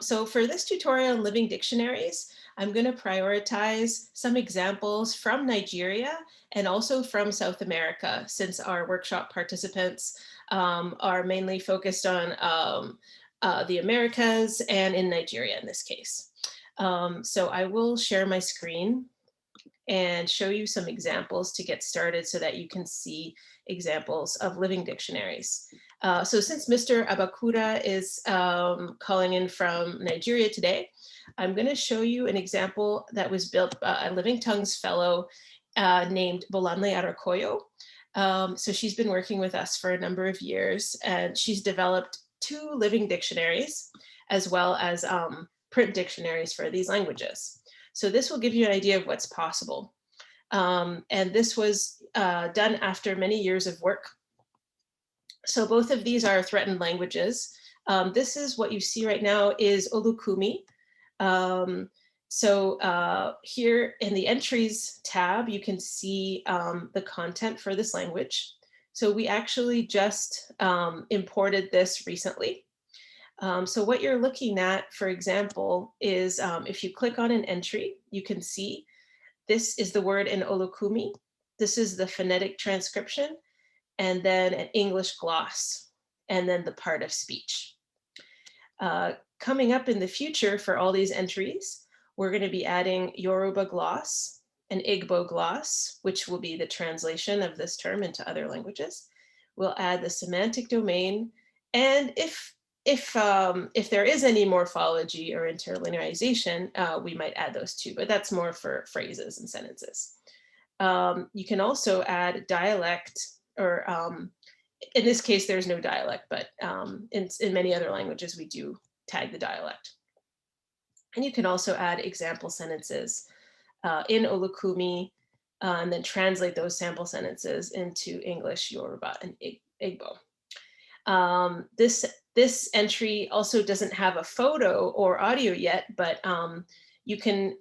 So for this tutorial on living dictionaries, I'm going to prioritize some examples from Nigeria and also from South America, since our workshop participants are mainly focused on the Americas and in Nigeria in this case. So I will share my screen and show you some examples to get started so that you can see examples of living dictionaries. So since Mr. Abbakura is calling in from Nigeria today, I'm going to show you an example that was built by a Living Tongues fellow named Bolanle Arakoyo. So she's been working with us for a number of years, and she's developed 2 living dictionaries as well as print dictionaries for these languages. So this will give you an idea of what's possible. And this was done after many years of work. So both of these are threatened languages. This is what you see right now is Olukumi. Here in the entries tab, you can see the content for this language. So we actually just imported this recently. So what you're looking at, for example, is if you click on an entry, you can see this is the word in Olukumi. This is the phonetic transcription, and then an English gloss, and then the part of speech. Coming up in the future for all these entries, we're going to be adding Yoruba gloss, an Igbo gloss, which will be the translation of this term into other languages. We'll add the semantic domain, and if there is any morphology or interlinearization, we might add those too, but that's more for phrases and sentences. You can also add dialect, or in this case, there's no dialect, but in many other languages, we do tag the dialect. And you can also add example sentences in Olukumi, and then translate those sample sentences into English, Yoruba, and Igbo. This entry also doesn't have a photo or audio yet, but you can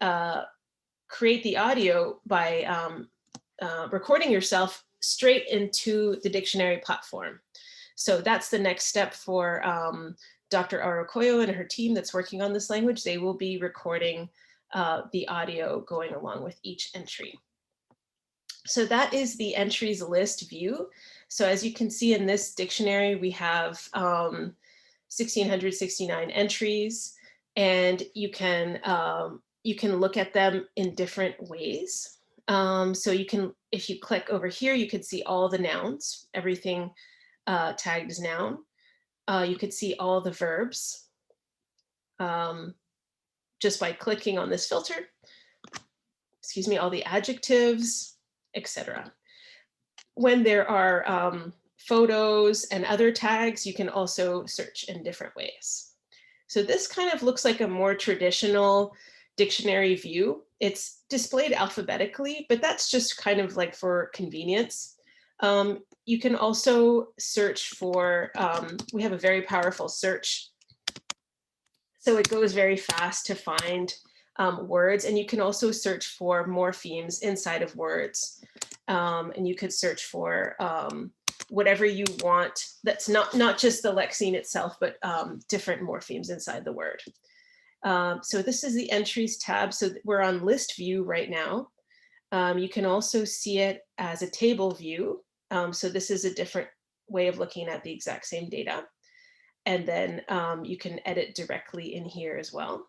create the audio by recording yourself straight into the dictionary platform. So that's the next step for Dr. Arakoyo and her team that's working on this language. They will be recording the audio going along with each entry. So that is the entries list view. So as you can see in this dictionary, we have 1,669 entries, and you can look at them in different ways. So you can, if you click over here, you could see all the nouns, everything tagged as noun. You could see all the verbs just by clicking on this filter. Excuse me, all the adjectives, etc. When there are photos and other tags, you can also search in different ways. So this kind of looks like a more traditional dictionary view. It's displayed alphabetically, but that's just kind of like for convenience. You can also search for, we have a very powerful search. So it goes very fast to find words, and you can also search for morphemes inside of words. And you could search for whatever you want. That's not just the lexeme itself, but different morphemes inside the word. So this is the entries tab. So we're on list view right now. You can also see it as a table view. So this is a different way of looking at the exact same data. And then you can edit directly in here as well.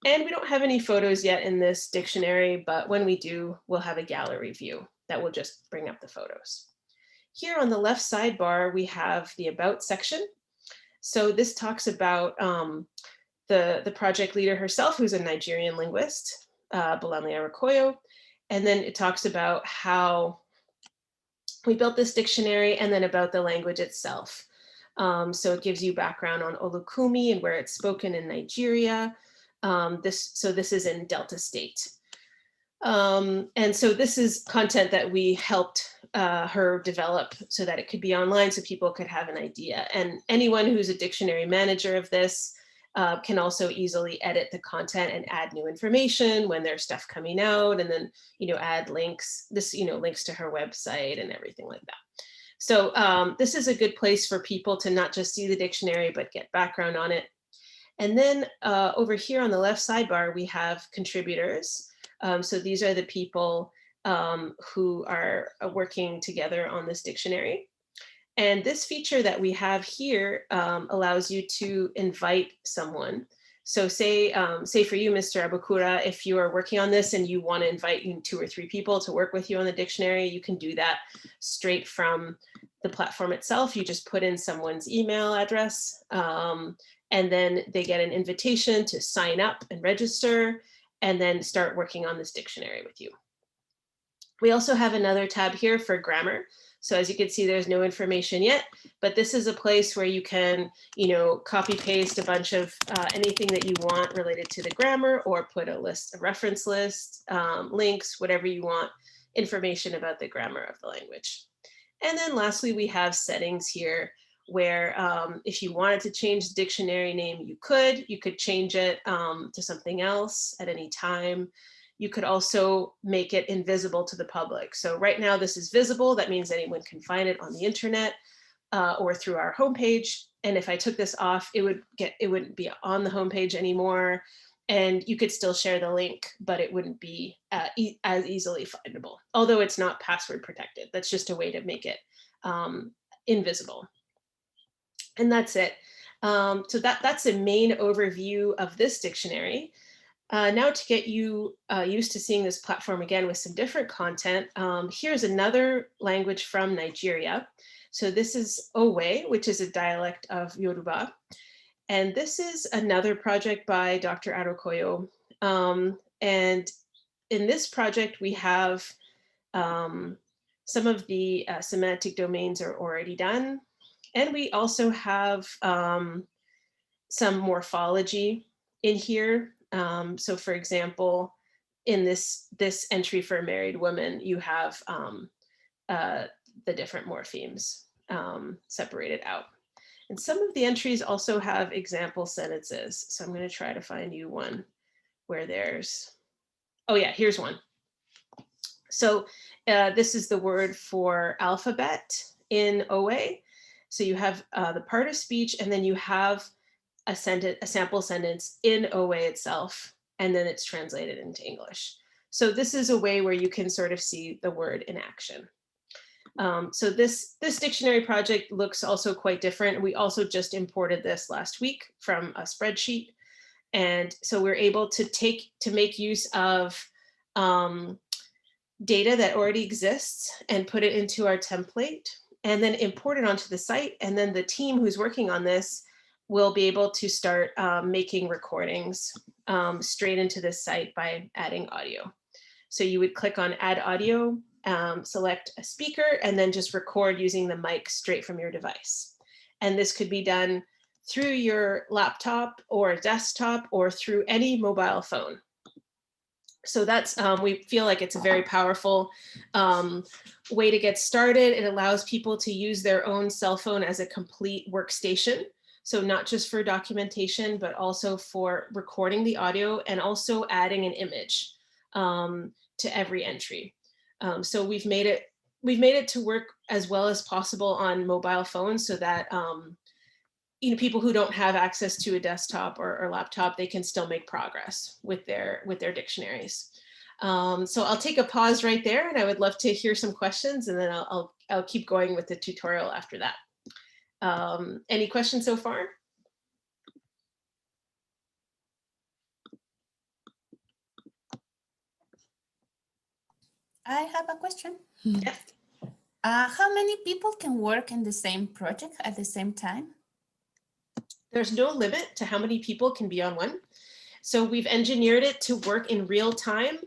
And we don't have any photos yet in this dictionary, but when we do, we'll have a gallery view that will just bring up the photos. Here on the left sidebar, we have the About section. So this talks about the project leader herself, who's a Nigerian linguist, Bolanle Arakoyo. And then it talks about how we built this dictionary, and then about the language itself. So it gives you background on Olukumi and where it's spoken in Nigeria. This is in Delta State. And so this is content that we helped her develop so that it could be online so people could have an idea. And anyone who's a dictionary manager of this can also easily edit the content and add new information when there's stuff coming out, and then, add links, links to her website and everything like that. So this is a good place for people to not just see the dictionary, but get background on it. And then over here on the left sidebar, we have contributors. So these are the people who are working together on this dictionary. And this feature that we have here allows you to invite someone. So say for you, Mr. Abbakura, if you are working on this and you want to invite 2 or 3 people to work with you on the dictionary, you can do that straight from the platform itself. You just put in someone's email address and then they get an invitation to sign up and register and then start working on this dictionary with you. We also have another tab here for grammar. So as you can see, there's no information yet, but this is a place where you can, copy paste a bunch of anything that you want related to the grammar, or put a reference list, links, whatever you want, information about the grammar of the language. And then lastly, we have settings here where if you wanted to change the dictionary name, you could change it to something else at any time. You could also make it invisible to the public. So right now this is visible. That means anyone can find it on the internet or through our homepage. And if I took this off, it wouldn't be on the homepage anymore. And you could still share the link, but it wouldn't be as easily findable, although it's not password protected. That's just a way to make it invisible. And that's it. So that's a main overview of this dictionary. Now to get you used to seeing this platform again with some different content, here's another language from Nigeria. So this is Owe, which is a dialect of Yoruba. And this is another project by Dr. Arokoyo. And in this project, we have some of the semantic domains are already done. And we also have some morphology in here. So for example, in this entry for a married woman, you have the different morphemes separated out. And some of the entries also have example sentences. So I'm going to try to find you one where there's, oh yeah, here's one. So this is the word for alphabet in Owe. So you have the part of speech, and then you have a sample sentence in Owe itself, and then it's translated into English. So this is a way where you can sort of see the word in action. So this dictionary project looks also quite different. We also just imported this last week from a spreadsheet. And so we're able to make use of data that already exists and put it into our template and then import it onto the site. And then the team who's working on this will be able to start making recordings straight into this site by adding audio. So you would click on add audio, select a speaker, and then just record using the mic straight from your device. And this could be done through your laptop or desktop or through any mobile phone. So that's, we feel like it's a very powerful way to get started. It allows people to use their own cell phone as a complete workstation. So not just for documentation, but also for recording the audio and also adding an image to every entry. So we've made it to work as well as possible on mobile phones so that people who don't have access to a desktop or laptop, they can still make progress with their dictionaries. So I'll take a pause right there, and I would love to hear some questions, and then I'll keep going with the tutorial after that. Any questions so far? I have a question. Yes. How many people can work in the same project at the same time? There's no limit to how many people can be on one. So we've engineered it to work in real time.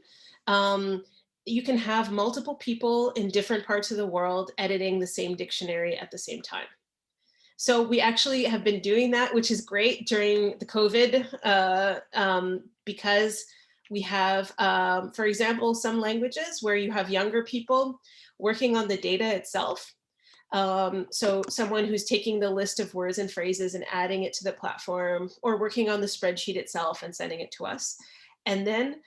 You can have multiple people in different parts of the world editing the same dictionary at the same time. So we actually have been doing that, which is great during the COVID, because we have, for example, some languages where you have younger people working on the data itself. So someone who's taking the list of words and phrases and adding it to the platform, or working on the spreadsheet itself and sending it to us. And then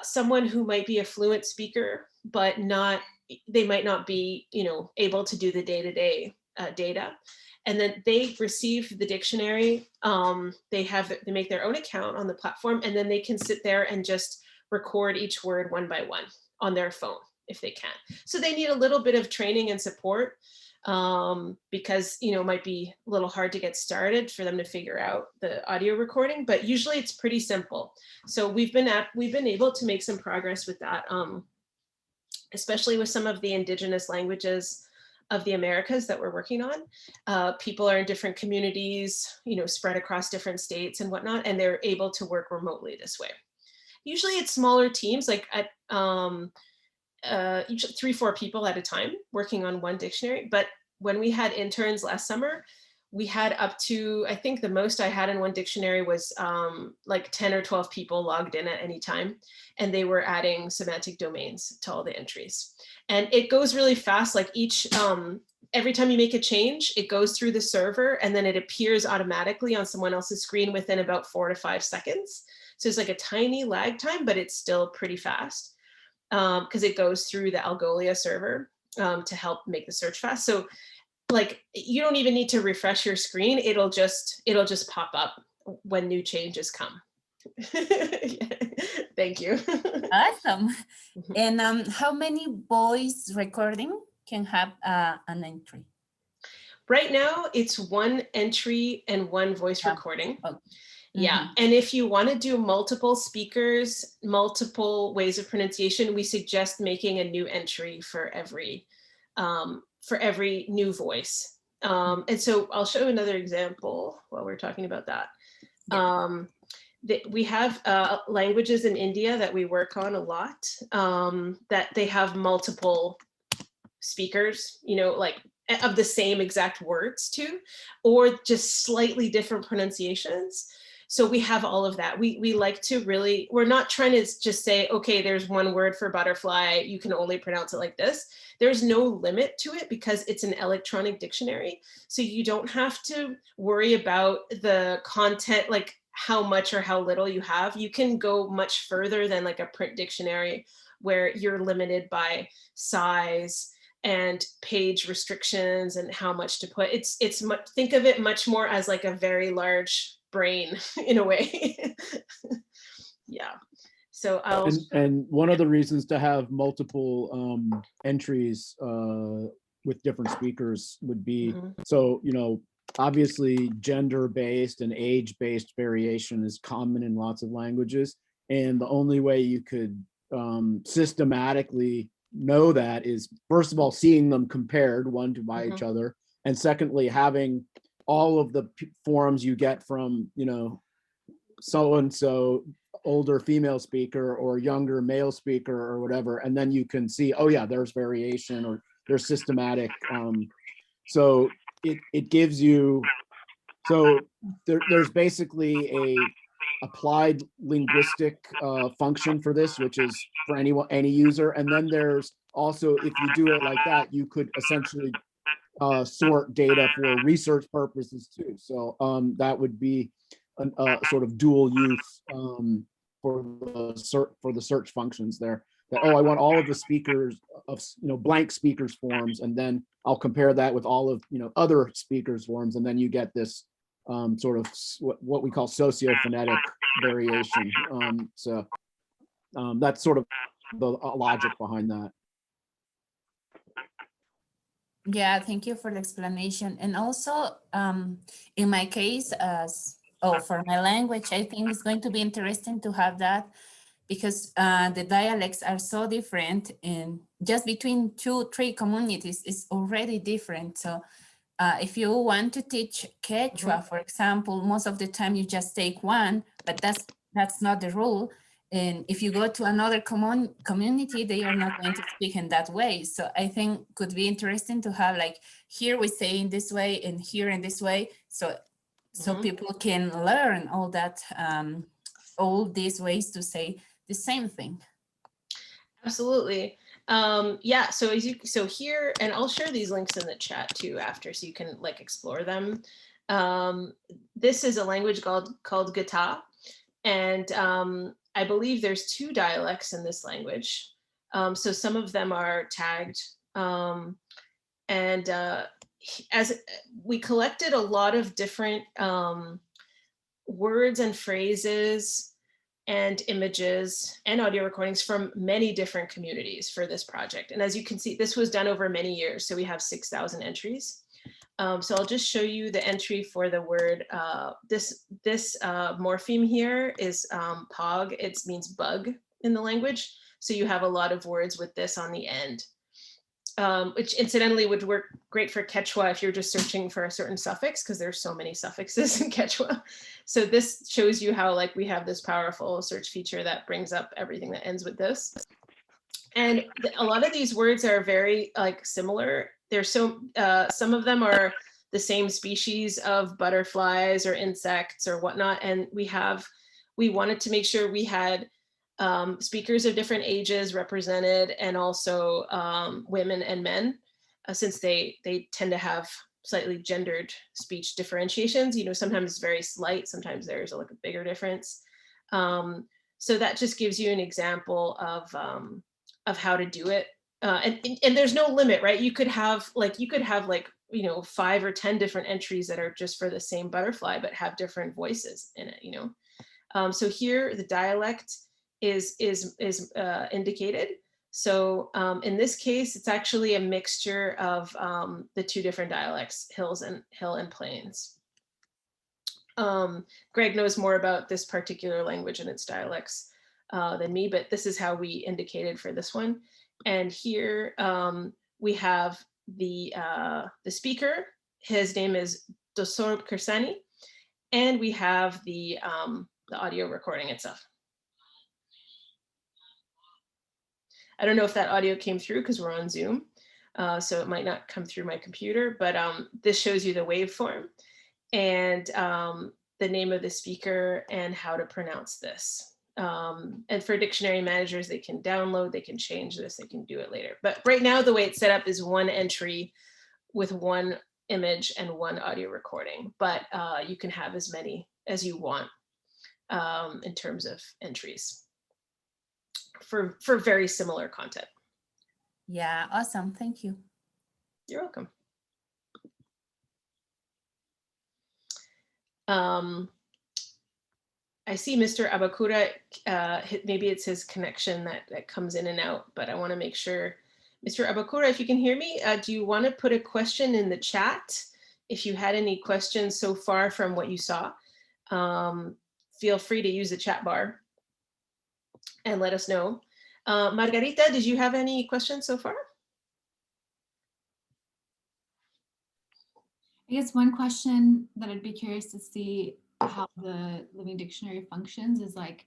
someone who might be a fluent speaker, but they might not be, able to do the day-to-day data. and then they receive the dictionary. They make their own account on the platform, and then they can sit there and just record each word one by one on their phone if they can. So they need a little bit of training and support, because it might be a little hard to get started for them to figure out the audio recording, but usually it's pretty simple. So we've been able to make some progress with that, especially with some of the indigenous languages of the Americas that we're working on. People are in different communities, spread across different states and whatnot, and they're able to work remotely this way. Usually it's smaller teams, like at usually 3-4 people at a time working on one dictionary. But when we had interns last summer, we had up to, I think the most I had in one dictionary was like 10 or 12 people logged in at any time, and they were adding semantic domains to all the entries. And it goes really fast, like every time you make a change, it goes through the server and then it appears automatically on someone else's screen within about 4 to 5 seconds. So it's like a tiny lag time, but it's still pretty fast, because it goes through the Algolia server to help make the search fast. So like you don't even need to refresh your screen. It'll just pop up when new changes come. Thank you. Awesome. And how many voice recording can have an entry? Right now, it's 1 entry and 1 voice recording. Oh. Yeah, and if you want to do multiple speakers, multiple ways of pronunciation, we suggest making a new entry for every new voice. And so I'll show another example while we're talking about that. Yeah. We have languages in India that we work on a lot, that they have multiple speakers, like of the same exact words too, or just slightly different pronunciations. So we have all of that. We like to really, we're not trying to just say, okay, there's 1 word for butterfly, you can only pronounce it like this. There's no limit to it because it's an electronic dictionary. So you don't have to worry about the content, like how much or how little you have. You can go much further than like a print dictionary where you're limited by size and page restrictions and how much to put. Think of it much more as like a very large brain in a way. Yeah. So and one of the reasons to have multiple entries with different speakers would be, so obviously gender-based and age-based variation is common in lots of languages, and the only way you could systematically know that is, first of all, seeing them compared by each other, and secondly, having all of the forms you get from so-and-so older female speaker or younger male speaker or whatever, and then you can see, oh yeah, there's variation or there's systematic. So it gives you, so there's basically a applied linguistic function for this, which is for any user, and then there's also, if you do it like that, you could essentially sort data for research purposes too. So that would be a sort of dual use for the search functions there. That, oh, I want all of the speakers of blank speakers forms, and then I'll compare that with all of other speakers forms, and then you get this sort of what we call sociophonetic variation. So that's sort of the logic behind that. Yeah, thank you for the explanation. And also, in my case, for my language, I think it's going to be interesting to have that, because the dialects are so different, and just between 2-3 communities is already different. So if you want to teach Quechua, for example, most of the time you just take one, but that's not the rule. And if you go to another community, they are not going to speak in that way. So I think could be interesting to have, like, here we say in this way and here in this way. So people can learn all that, all these ways to say the same thing. Absolutely. Yeah, so here, and I'll share these links in the chat too after, so you can like explore them. This is a language called Gata, and I believe there's 2 dialects in this language. So some of them are tagged, and as we collected a lot of different words and phrases and images and audio recordings from many different communities for this project. And as you can see, this was done over many years. So we have 6,000 entries. So I'll just show you the entry for the word. This morpheme here is pog. It means bug in the language. So you have a lot of words with this on the end, which incidentally would work great for Quechua if you're just searching for a certain suffix, because there's so many suffixes in Quechua. So this shows you how like we have this powerful search feature that brings up everything that ends with this. And a lot of these words are very like similar. There's some of them are the same species of butterflies or insects or whatnot. And we wanted to make sure we had speakers of different ages represented, and also women and men, since they tend to have slightly gendered speech differentiations. You know, sometimes it's very slight, sometimes there's like a bigger difference. So that just gives you an example of how to do it. And there's no limit, right? You could have like, you know, 5 or 10 different entries that are just for the same butterfly, but have different voices in it, you know? So here the dialect is indicated. So in this case, it's actually a mixture of the 2 different dialects, hill and plains. Greg knows more about this particular language and its dialects than me, but this is how we indicated for this one. And here we have the speaker. His name is Dosor Kersani, and we have the audio recording itself. I don't know if that audio came through because we're on Zoom, so it might not come through my computer, but this shows you the waveform and the name of the speaker and how to pronounce this. And for dictionary managers, they can download, they can change this, they can do it later. But right now, the way it's set up is 1 entry with 1 image and 1 audio recording, but you can have as many as you want in terms of entries for very similar content. Yeah, awesome. Thank you. You're welcome. I see Mr. Abbakura, maybe it's his connection that comes in and out, but I want to make sure. Mr. Abbakura, if you can hear me, do you want to put a question in the chat? If you had any questions so far from what you saw, feel free to use the chat bar and let us know. Margarita, did you have any questions so far? I guess one question that I'd be curious to see how the Living Dictionary functions is like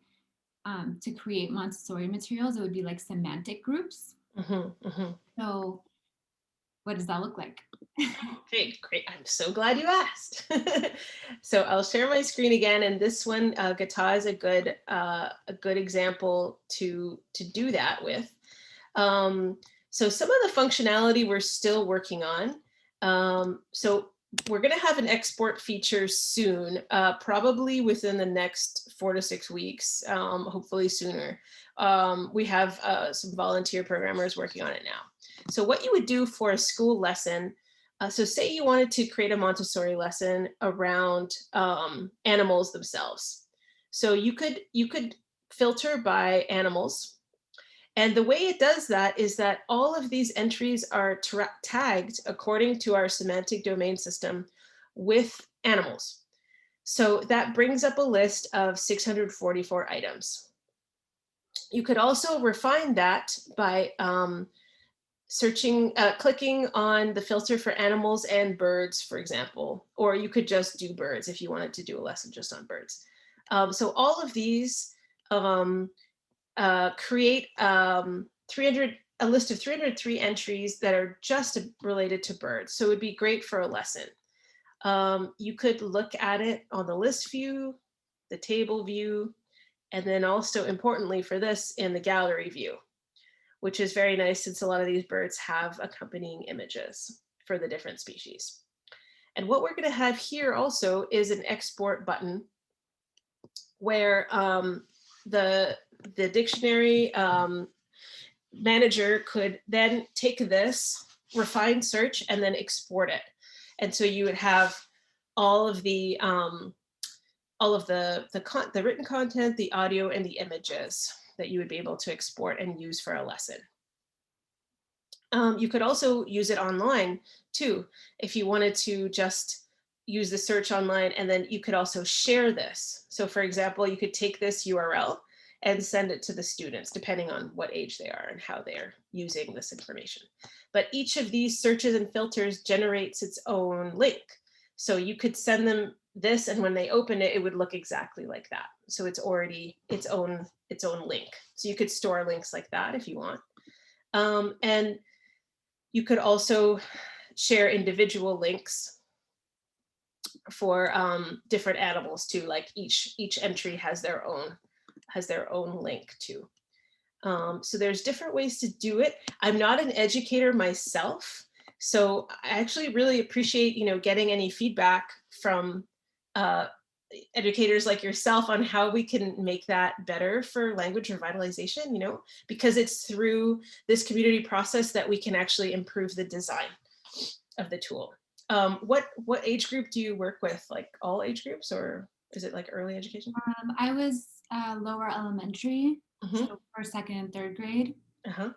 to create Montessori materials, it would be like semantic groups. So what does that look like? Okay, great. I'm so glad you asked. So I'll share my screen again, and this one, Gata is a good example to do that with. So some of the functionality we're still working on. So we're going to have an export feature soon, probably within the next 4 to 6 weeks, hopefully sooner. We have some volunteer programmers working on it now. So what you would do for a school lesson, so say you wanted to create a Montessori lesson around animals themselves. So you could filter by animals. And the way it does that is that all of these entries are tagged according to our semantic domain system with animals. So that brings up a list of 644 items. You could also refine that by clicking on the filter for animals and birds, for example, or you could just do birds if you wanted to do a lesson just on birds. So all of these create a list of 303 entries that are just related to birds. So it would be great for a lesson. You could look at it on the list view, the table view, and then also importantly for this in the gallery view, which is very nice since a lot of these birds have accompanying images for the different species. And what we're going to have here also is an export button where the dictionary manager could then take this refined search and then export it. And so you would have all of the written content, the audio, and the images that you would be able to export and use for a lesson. You could also use it online too, if you wanted to just use the search online, and then you could also share this. So for example, you could take this URL and send it to the students, depending on what age they are and how they're using this information. But each of these searches and filters generates its own link. So you could send them this, and when they open it, it would look exactly like that. So it's already its own link. So you could store links like that if you want. And you could also share individual links for different animals too. Like each entry has their own link too. So there's different ways to do it. I'm not an educator myself, so I actually really appreciate, getting any feedback from educators like yourself on how we can make that better for language revitalization, because it's through this community process that we can actually improve the design of the tool. What age group do you work with? Like all age groups, or is it like early education? I was lower elementary, so first, second, and third grade. Uh-huh.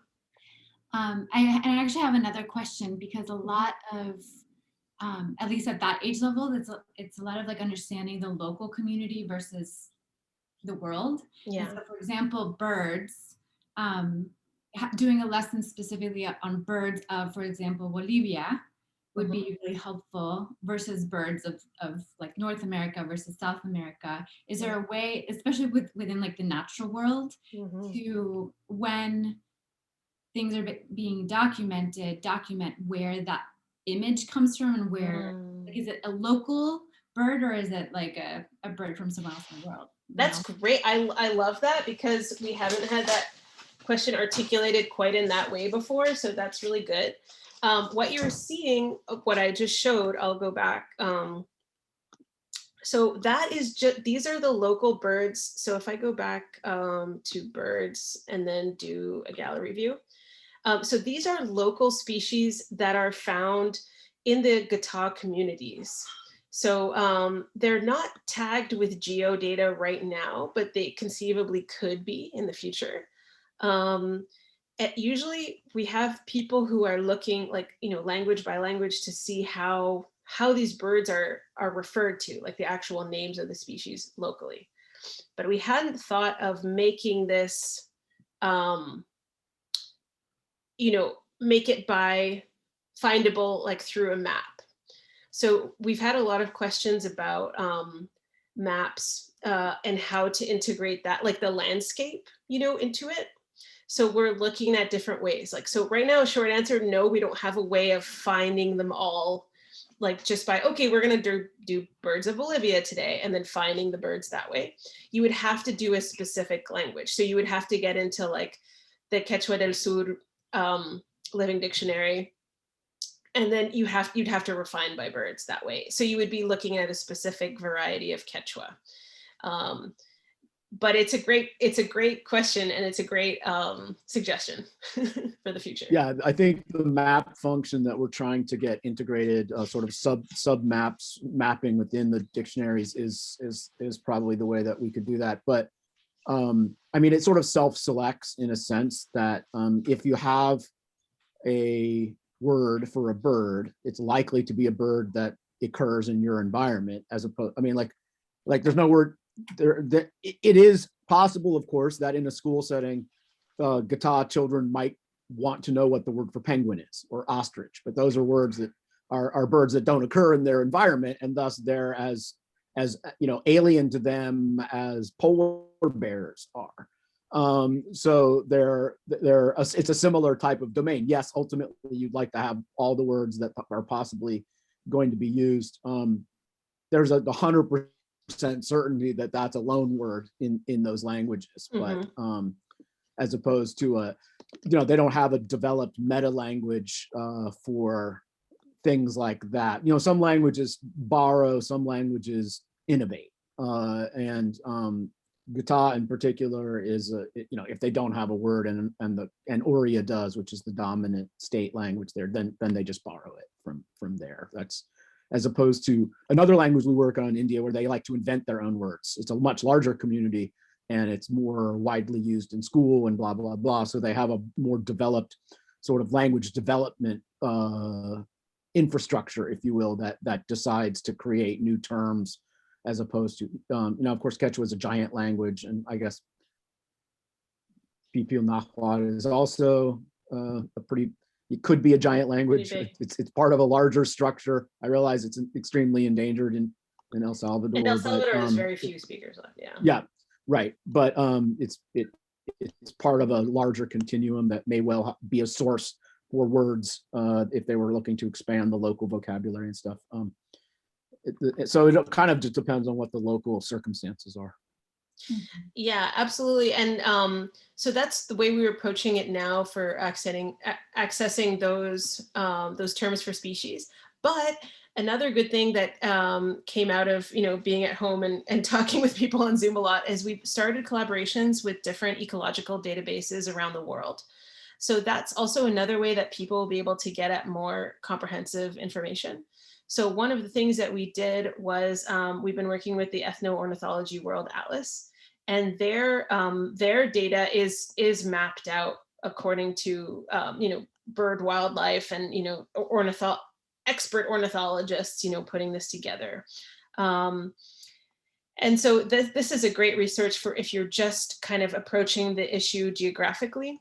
I actually have another question, because a lot of, at least at that age level, it's a lot of like understanding the local community versus the world. Yeah. And so, for example, birds, doing a lesson specifically on birds of, for example, Bolivia would be really helpful, versus birds of like North America versus South America. Is there a way, especially within like the natural world, to, when things are being documented, document where that image comes from, and where, like, is it a local bird, or is it like a bird from somewhere else in the world? That's great. I love that, because we haven't had that question articulated quite in that way before. So that's really good. What you're seeing, what I just showed, I'll go back. So that is just, these are the local birds. So if I go back to birds and then do a gallery view. So these are local species that are found in the Gata communities. So they're not tagged with geodata right now, but they conceivably could be in the future. Usually we have people who are looking, like, language by language, to see how these birds are referred to, like the actual names of the species locally. But we hadn't thought of making this, make it by findable, like through a map. So we've had a lot of questions about maps and how to integrate that, like the landscape, into it. So we're looking at different ways. Like, so right now, short answer, no, we don't have a way of finding them all, like just by, okay, we're gonna do birds of Bolivia today, and then finding the birds that way. You would have to do a specific language. So you would have to get into like the Quechua del Sur living dictionary, and then you'd have to refine by birds that way. So you would be looking at a specific variety of Quechua. But it's a great question, and it's a great suggestion for the future. Yeah, I think the map function that we're trying to get integrated, sort of sub maps mapping within the dictionaries is probably the way that we could do that. But I mean, it sort of self-selects in a sense that if you have a word for a bird, it's likely to be a bird that occurs in your environment, as opposed, I mean, like there's no word there. It is possible, of course, that in a school setting, Gata children might want to know what the word for penguin is, or ostrich, but those are words that are birds that don't occur in their environment, and thus they're as alien to them as polar bears are. So it's a similar type of domain. Yes, ultimately you'd like to have all the words that are possibly going to be used. There's a 100% certainty that that's a loan word in those languages, but as opposed to they don't have a developed meta language for things like that. Some languages borrow, some languages innovate, and Gata in particular is if they don't have a word and Oria does, which is the dominant state language there, then they just borrow it from there. That's as opposed to another language we work on in India where they like to invent their own words. It's a much larger community and it's more widely used in school and blah, blah, blah. So they have a more developed sort of language development infrastructure, if you will, that decides to create new terms as opposed to, of course, Quechua is a giant language, and I guess Pipil Nahuatl is also it could be a giant language. It's part of a larger structure. I realize it's extremely endangered in El Salvador. And El Salvador has very few speakers left, yeah. Yeah, right. But it's part of a larger continuum that may well be a source for words if they were looking to expand the local vocabulary and stuff. So it kind of just depends on what the local circumstances are. Yeah, absolutely. And so that's the way we were approaching it now for accessing those terms for species. But another good thing that came out of being at home and talking with people on Zoom a lot is we've started collaborations with different ecological databases around the world. So that's also another way that people will be able to get at more comprehensive information. So one of the things that we did was we've been working with the Ethno-Ornithology World Atlas, and their data is mapped out according to bird wildlife and expert ornithologists putting this together. And so this is a great research for if you're just kind of approaching the issue geographically.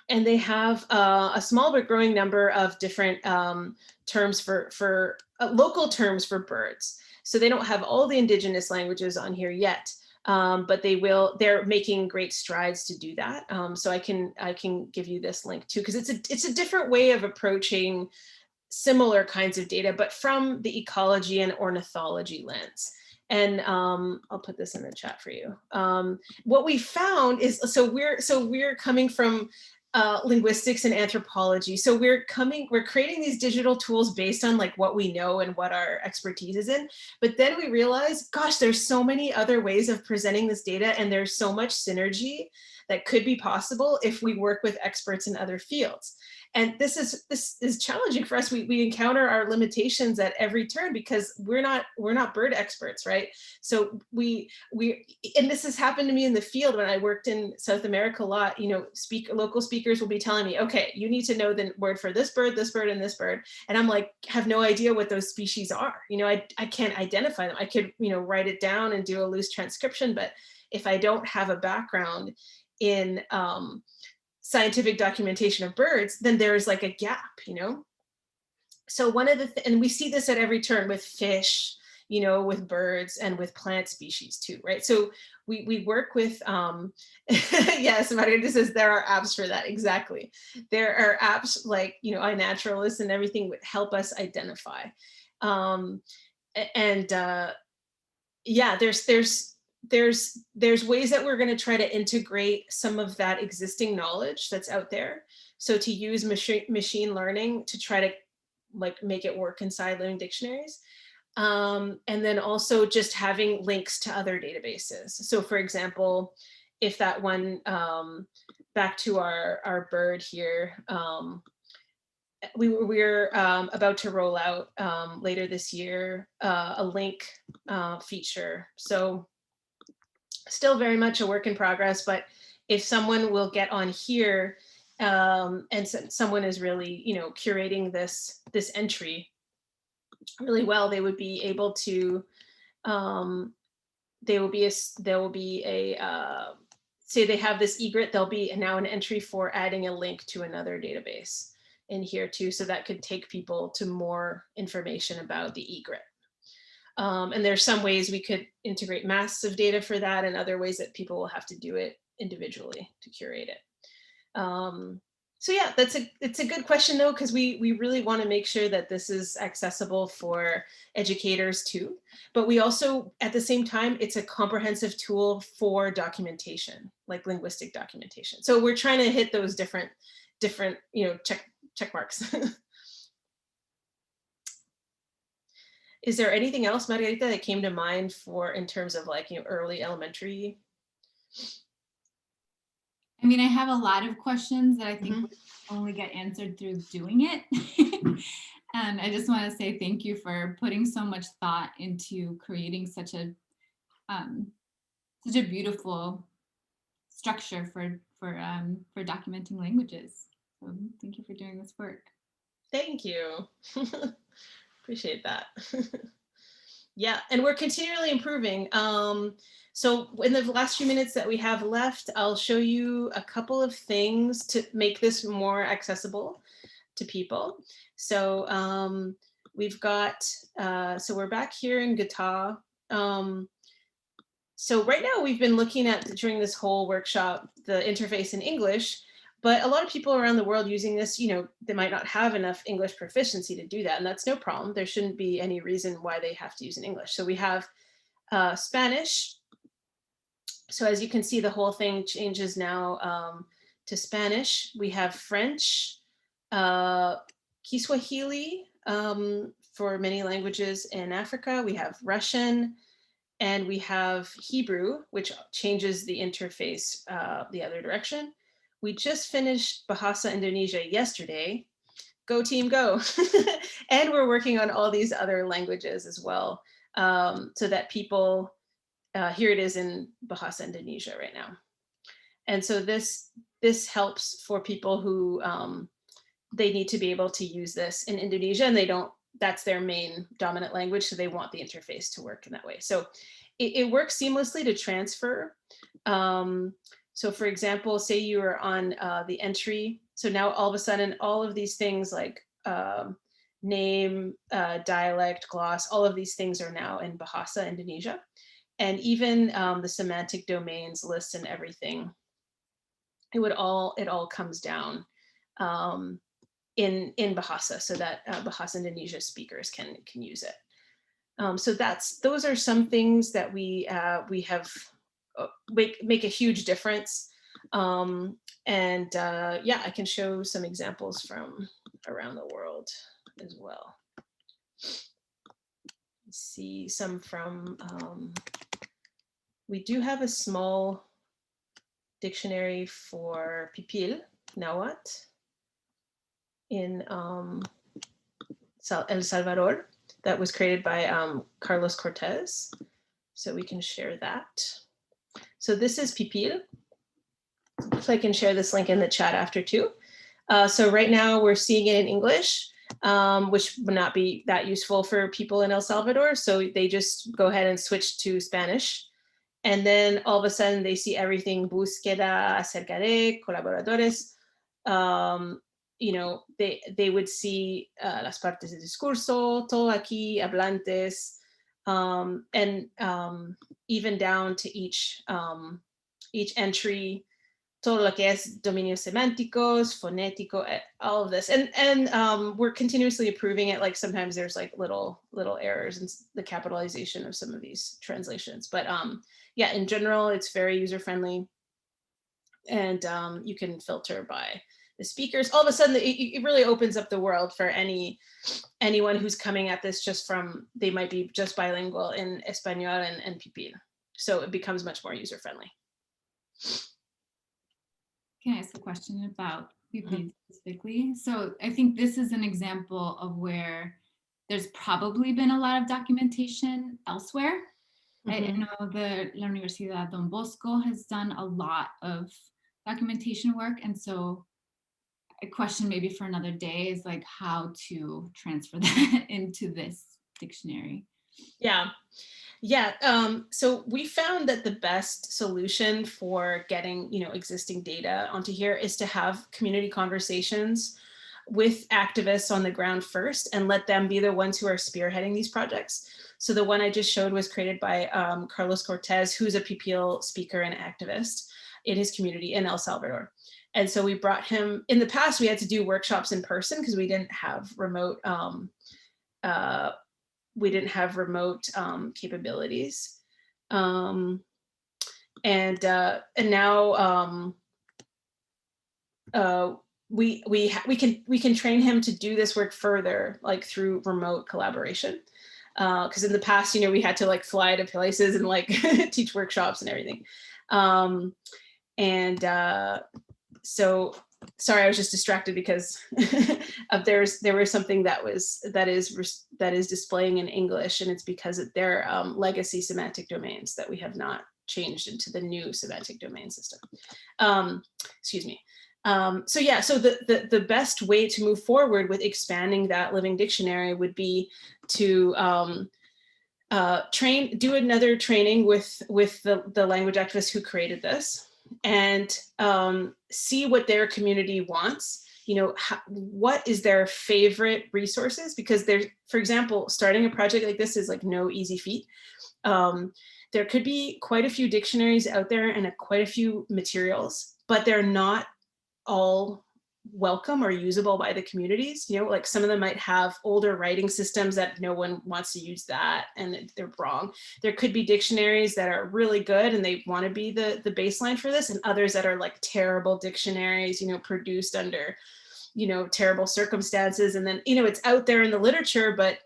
And they have a small but growing number of different terms for local terms for birds. So they don't have all the indigenous languages on here yet, but they're making great strides to do that. So I can give you this link too, because it's a different way of approaching similar kinds of data, but from the ecology and ornithology lens. And I'll put this in the chat for you. What we found is, so we're coming from linguistics and anthropology. So we're creating these digital tools based on like what we know and what our expertise is in. But then we realized, gosh, there's so many other ways of presenting this data, and there's so much synergy that could be possible if we work with experts in other fields. And this is challenging for us. We encounter our limitations at every turn because we're not bird experts, right? So and this has happened to me in the field when I worked in South America a lot. Local speakers will be telling me, okay, you need to know the word for this bird, and this bird, and I'm like, have no idea what those species are. I can't identify them. I could write it down and do a loose transcription, but if I don't have a background in scientific documentation of birds, then there's like a gap, So one of and we see this at every turn with fish, with birds and with plant species too, right? So we work with, yes, Margarita says there are apps for that, exactly. There are apps like, iNaturalist and everything would help us identify. Yeah, there's ways that we're going to try to integrate some of that existing knowledge that's out there. So to use machine learning to try to like make it work inside living dictionaries. And then also just having links to other databases. So for example, if that one, back to our bird here, we're about to roll out later this year a link feature. So still very much a work in progress, but if someone will get on here and someone is really, curating this entry really well, they would be able to, there will be a say they have this egret, there'll be now an entry for adding a link to another database in here too, so that could take people to more information about the egret. And there's some ways we could integrate massive data for that, and other ways that people will have to do it individually to curate it. So yeah, it's a good question though, because we really want to make sure that this is accessible for educators too. But we also, at the same time, it's a comprehensive tool for documentation, like linguistic documentation. So we're trying to hit those different check marks. Is there anything else, Margarita, that came to mind in terms of like, early elementary? I mean, I have a lot of questions that I think would only get answered through doing it. And I just want to say thank you for putting so much thought into creating such a beautiful structure for documenting languages. So thank you for doing this work. Thank you. Appreciate that. Yeah, and we're continually improving. So in the last few minutes that we have left, I'll show you a couple of things to make this more accessible to people. So we've got, so we're back here in Gata. So right now we've been looking at, during this whole workshop, the interface in English, but a lot of people around the world using this, you know, they might not have enough English proficiency to do that, and that's no problem. There shouldn't be any reason why they have to use in English. So we have Spanish. So as you can see, the whole thing changes now to Spanish. We have French, Kiswahili for many languages in Africa. We have Russian, and we have Hebrew, which changes the interface the other direction. We just finished Bahasa Indonesia yesterday. Go team, go. And we're working on all these other languages as well, so that people, here it is in Bahasa Indonesia right now. And so this helps for people who, they need to be able to use this in Indonesia, and they don't, that's their main dominant language, so they want the interface to work in that way. So it works seamlessly to transfer. So for example, say you are on the entry. So now all of a sudden, all of these things like name, dialect, gloss, all of these things are now in Bahasa Indonesia. And even the semantic domains list and everything, it all comes down in Bahasa, so that Bahasa Indonesia speakers can use it. So those are some things that we have make a huge difference. And yeah, I can show some examples from around the world as well. See some from, we do have a small dictionary for Pipil, Nahuatl, in El Salvador, that was created by Carlos Cortez. So we can share that. So this is Pipil. So I can share this link in the chat after too. So right now we're seeing it in English, which would not be that useful for people in El Salvador. So they just go ahead and switch to Spanish. And then all of a sudden they see everything, búsqueda, acercaré, colaboradores. You know, they would see las partes del discurso, todo aquí, hablantes, and even down to each entry, todo lo que es dominios semánticos, fonético, all of this. And we're continuously improving it. Like sometimes there's like little errors in the capitalization of some of these translations. But yeah, in general, it's very user-friendly. And you can filter by the speakers. All of a sudden, it really opens up the world for anyone who's coming at this just from, they might be just bilingual in Espanol and Pipil. So it becomes much more user-friendly. Can I ask a question about Pipil specifically? So I think this is an example of where there's probably been a lot of documentation elsewhere. I know La Universidad Don Bosco has done a lot of documentation work. And so a question maybe for another day is like how to transfer that into this dictionary. Yeah, so we found that the best solution for getting, you know, existing data onto here is to have community conversations with activists on the ground first and let them be the ones who are spearheading these projects. So the one I just showed was created by Carlos Cortez, who's a Pipil speaker and activist in his community in El Salvador. And so we brought him, in the past, we had to do workshops in person because we didn't have remote capabilities. And now we can train him to do this work further, like through remote collaboration. Because in the past, you know, we had to like fly to places and like teach workshops and everything. So sorry, I was just distracted because there was something that is displaying in English, and it's because they're legacy semantic domains that we have not changed into the new semantic domain system. Excuse me. So yeah, so the best way to move forward with expanding that living dictionary would be to do another training with the language activists who created this, and see what their community wants. You know, what is their favorite resources? Because there's, for example, starting a project like this is like no easy feat. There could be quite a few dictionaries out there and quite a few materials, but they're not all welcome or usable by the communities. You know, like some of them might have older writing systems that no one wants to use that, and they're wrong. There could be dictionaries that are really good and they want to be the baseline for this, and others that are like terrible dictionaries, you know, produced under, you know, terrible circumstances. And then, you know, it's out there in the literature, but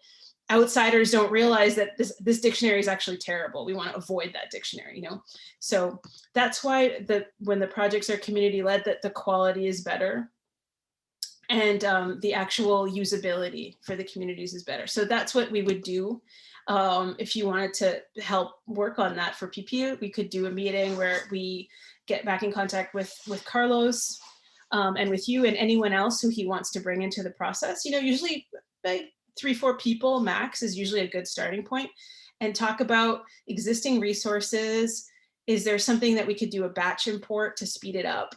outsiders don't realize that this dictionary is actually terrible. We want to avoid that dictionary, you know? So that's why when the projects are community led, that the quality is better, and the actual usability for the communities is better. So that's what we would do. If you wanted to help work on that for PP, we could do a meeting where we get back in contact with Carlos and with you and anyone else who he wants to bring into the process. You know, usually like 3-4 people max is usually a good starting point, and talk about existing resources. Is there something that we could do a batch import to speed it up?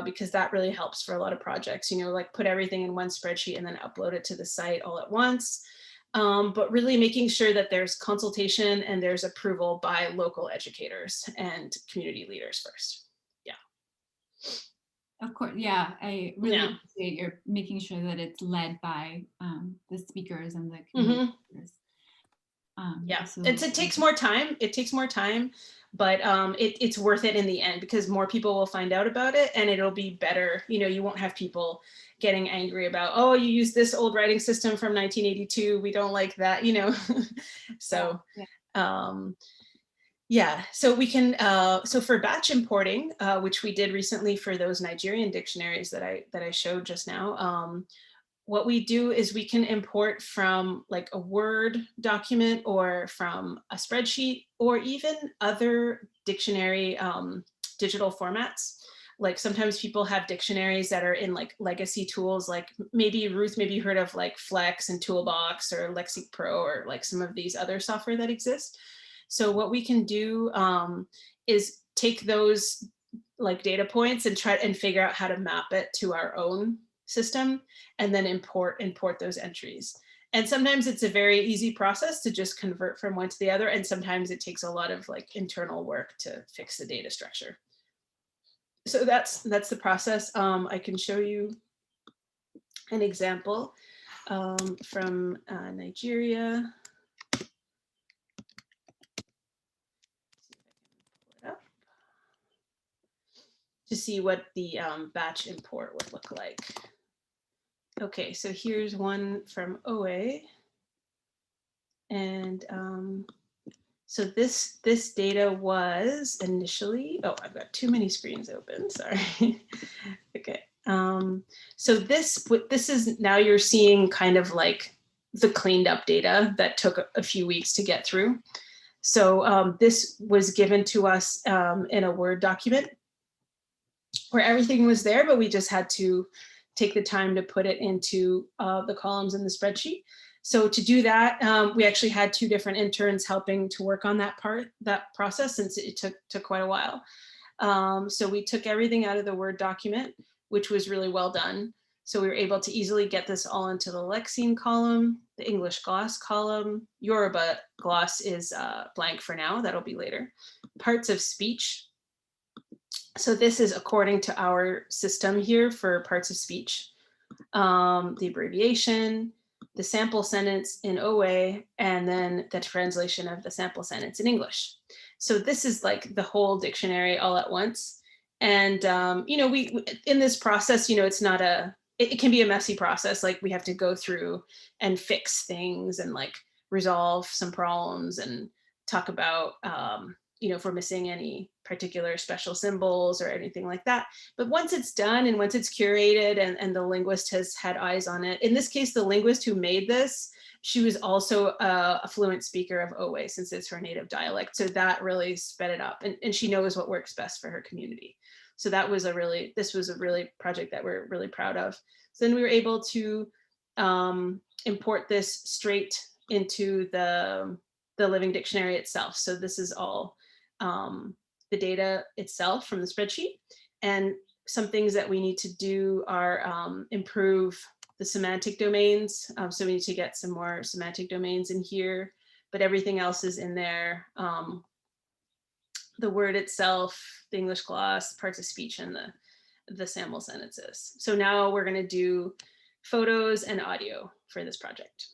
Because that really helps for a lot of projects, you know, like put everything in one spreadsheet and then upload it to the site all at once. But really making sure that there's consultation and there's approval by local educators and community leaders first. Yeah. Of course, yeah, I really appreciate you're making sure that it's led by the speakers and the community leaders. Yeah, it takes more time. It takes more time, but it's worth it in the end, because more people will find out about it and it'll be better. You know, you won't have people getting angry about, oh, you use this old writing system from 1982. We don't like that, you know. So, yeah, so we can, so for batch importing, which we did recently for those Nigerian dictionaries that I showed just now, what we do is we can import from like a Word document or from a spreadsheet or even other dictionary digital formats. Like sometimes people have dictionaries that are in like legacy tools, like maybe Ruth, maybe you heard of like Flex and Toolbox or Lexic Pro or like some of these other software that exist. So what we can do is take those like data points and try and figure out how to map it to our own system, and then import those entries. And sometimes it's a very easy process to just convert from one to the other, and sometimes it takes a lot of like internal work to fix the data structure. So that's the process. I can show you an example from Nigeria. To see what the batch import would look like. Okay, so here's one from OA. And so this data was initially, oh, I've got too many screens open, sorry. Okay, so this is, now you're seeing kind of like the cleaned up data that took a few weeks to get through. So this was given to us in a Word document where everything was there, but we just had to take the time to put it into the columns in the spreadsheet. So to do that, we actually had 2 different interns helping to work on that process, since it took quite a while. So we took everything out of the Word document, which was really well done. So we were able to easily get this all into the Lexeme column, the English gloss column. Yoruba gloss is blank for now, that'll be later. Parts of speech. So this is according to our system here for parts of speech, the abbreviation, the sample sentence in OA, and then the translation of the sample sentence in English. So this is like the whole dictionary all at once. And, you know, we in this process, you know, it's not it can be a messy process. Like we have to go through and fix things and like resolve some problems and talk about, if we're missing any particular special symbols or anything like that. But once it's done and once it's curated and the linguist has had eyes on it, in this case, the linguist who made this, she was also a fluent speaker of Owe since it's her native dialect. So that really sped it up, and she knows what works best for her community. So this was a really project that we're really proud of. So then we were able to import this straight into the Living Dictionary itself. So this is all the data itself from the spreadsheet. And some things that we need to do are improve the semantic domains. So we need to get some more semantic domains in here, but everything else is in there. The word itself, the English gloss, parts of speech, and the sample sentences. So now we're going to do photos and audio for this project.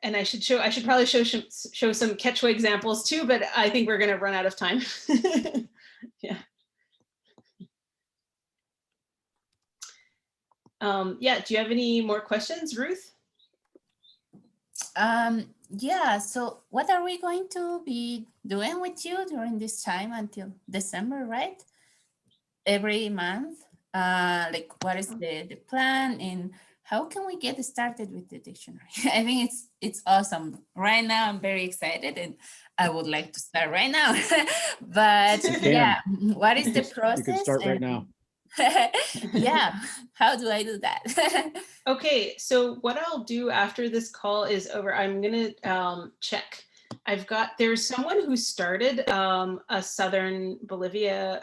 And I should probably show some Quechua examples too, but I think we're going to run out of time. Yeah. Yeah, do you have any more questions, Ruth? Yeah, so what are we going to be doing with you during this time until December, right? Every month, like what is the plan and how can we get started with the dictionary? I think it's awesome. Right now, I'm very excited and I would like to start right now. But yeah, what is the process? You can start right now. Yeah, how do I do that? Okay, so what I'll do after this call is over, I'm gonna check. There's someone who started a Southern Bolivia,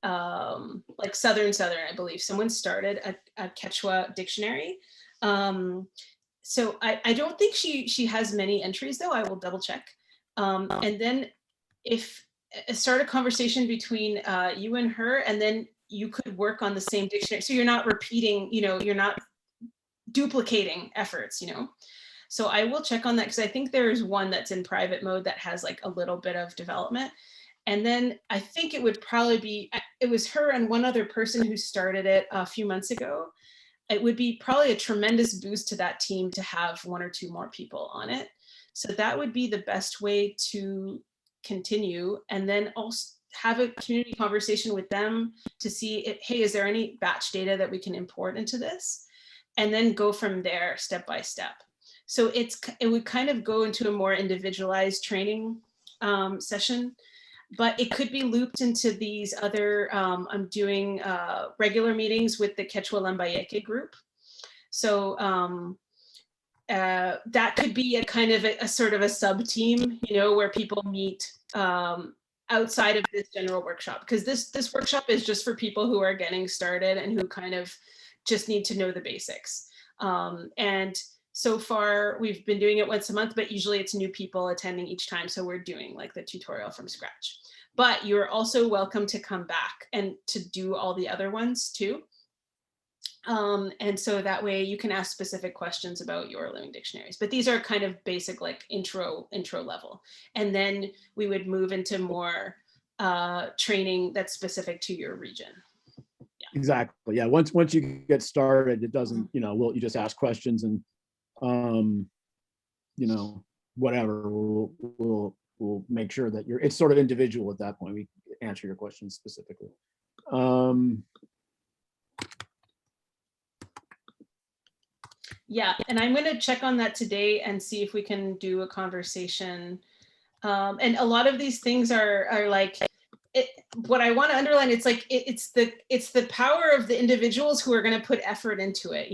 like Southern, I believe. Someone started a Quechua dictionary. So I don't think she has many entries though, I will double check. And then start a conversation between you and her, and then you could work on the same dictionary. So you're not repeating, you're not duplicating efforts, So I will check on that because I think there's one that's in private mode that has like a little bit of development. And then I think it would probably it was her and one other person who started it a few months ago. It would be probably a tremendous boost to that team to have one or two more people on it. So that would be the best way to continue, and then also have a community conversation with them to see hey, is there any batch data that we can import into this? And then go from there step by step. So it would kind of go into a more individualized training session, but it could be looped into these other, I'm doing regular meetings with the Quechua Lambayeque group. So that could be a kind of a sort of a sub team, where people meet outside of this general workshop, because this workshop is just for people who are getting started and who kind of just need to know the basics. And so far we've been doing it once a month, but usually it's new people attending each time. So we're doing like the tutorial from scratch, but you're also welcome to come back and to do all the other ones too. And so that way you can ask specific questions about your living dictionaries, but these are kind of basic, like intro level. And then we would move into more training that's specific to your region. Yeah. Exactly. Yeah. Once you get started, it doesn't, you just ask questions and, whatever, we'll make sure that it's sort of individual at that point. We answer your questions specifically. Yeah, and I'm going to check on that today and see if we can do a conversation. And a lot of these things are like, what I want to underline, it's like, it's the power of the individuals who are going to put effort into it,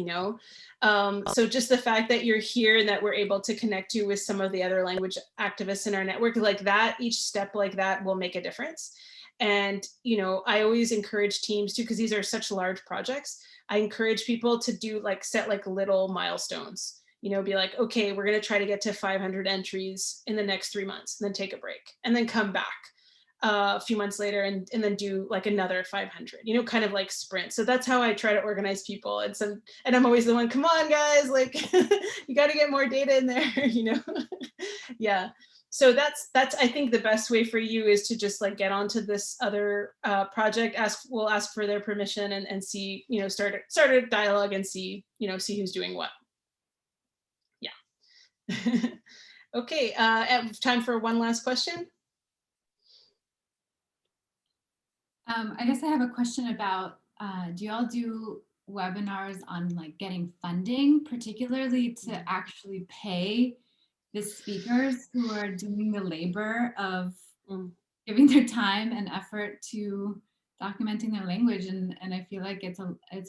So just the fact that you're here and that we're able to connect you with some of the other language activists in our network, like that, each step like that will make a difference. And, I always encourage teams to, because these are such large projects, I encourage people to set like little milestones, be like, okay, we're going to try to get to 500 entries in the next 3 months, and then take a break and then come back a few months later and then do like another 500, kind of like sprint. So that's how I try to organize people. And I'm always the one, come on guys, like you got to get more data in there, Yeah. So that's I think the best way for you is to just like get onto this other project. We'll ask for their permission and see, start a dialogue and see, see who's doing what. Yeah. Okay, time for one last question. I guess I have a question about, do y'all do webinars on like getting funding, particularly to actually pay the speakers who are doing the labor of giving their time and effort to documenting their language? And I feel like it's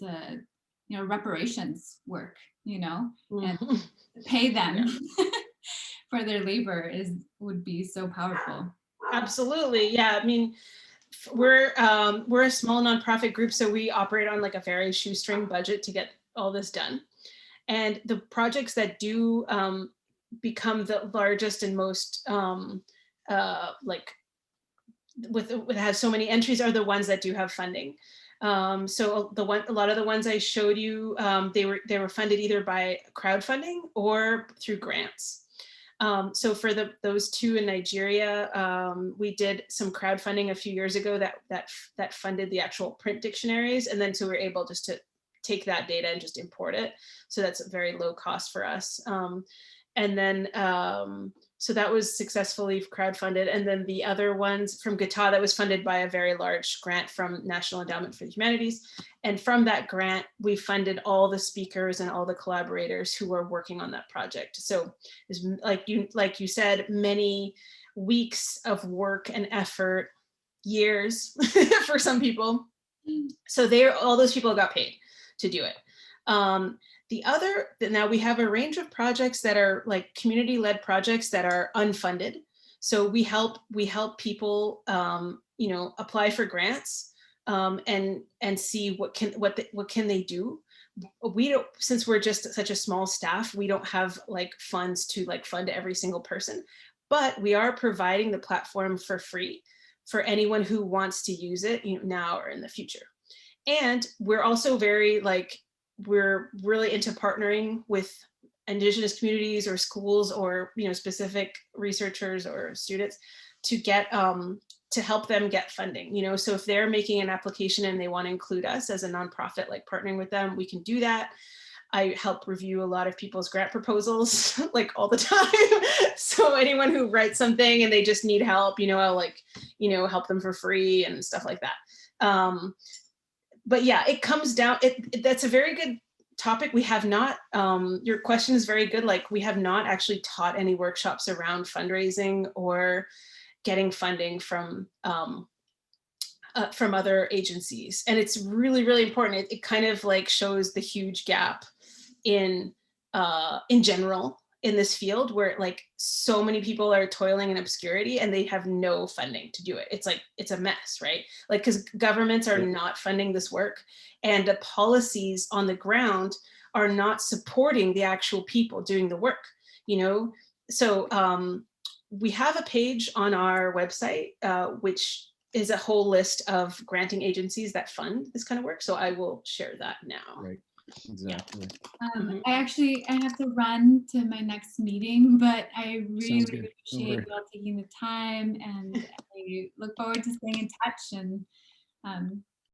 a reparations work, and to pay them for their labor would be so powerful. Absolutely, yeah. I mean, we're a small nonprofit group, so we operate on like a very shoestring budget to get all this done. And the projects that do become the largest and most like have so many entries are the ones that do have funding. So a lot of the ones I showed you, they were funded either by crowdfunding or through grants. So for those two in Nigeria, we did some crowdfunding a few years ago that funded the actual print dictionaries, and then so we're able just to take that data and just import it. So that's a very low cost for us. And then so that was successfully crowdfunded. And then the other ones from Gata, that was funded by a very large grant from National Endowment for the Humanities. And from that grant, we funded all the speakers and all the collaborators who were working on that project. So like you said, many weeks of work and effort, years for some people. So all those people got paid to do it. Now we have a range of projects that are like community-led projects that are unfunded. So we help people, apply for grants and see what can they do. We don't, since we're just such a small staff, we don't have like funds to like fund every single person, but we are providing the platform for free for anyone who wants to use it, now or in the future. And we're also we're really into partnering with Indigenous communities or schools or specific researchers or students to get to help them get funding. So if they're making an application and they want to include us as a nonprofit, like partnering with them, we can do that. I help review a lot of people's grant proposals like all the time. So anyone who writes something and they just need help, I'll help them for free and stuff like that. But yeah, it comes down, that's a very good topic. We have not, your question is very good. Like we have not actually taught any workshops around fundraising or getting funding from other agencies. And it's really, really important. It kind of like shows the huge gap in general in this field where like so many people are toiling in obscurity and they have no funding to do it. It's a mess, right? Like, because governments are not funding this work and the policies on the ground are not supporting the actual people doing the work, So we have a page on our website, which is a whole list of granting agencies that fund this kind of work. So I will share that now. Right. Exactly. I have to run to my next meeting, but I really appreciate y'all taking the time, and I look forward to staying in touch and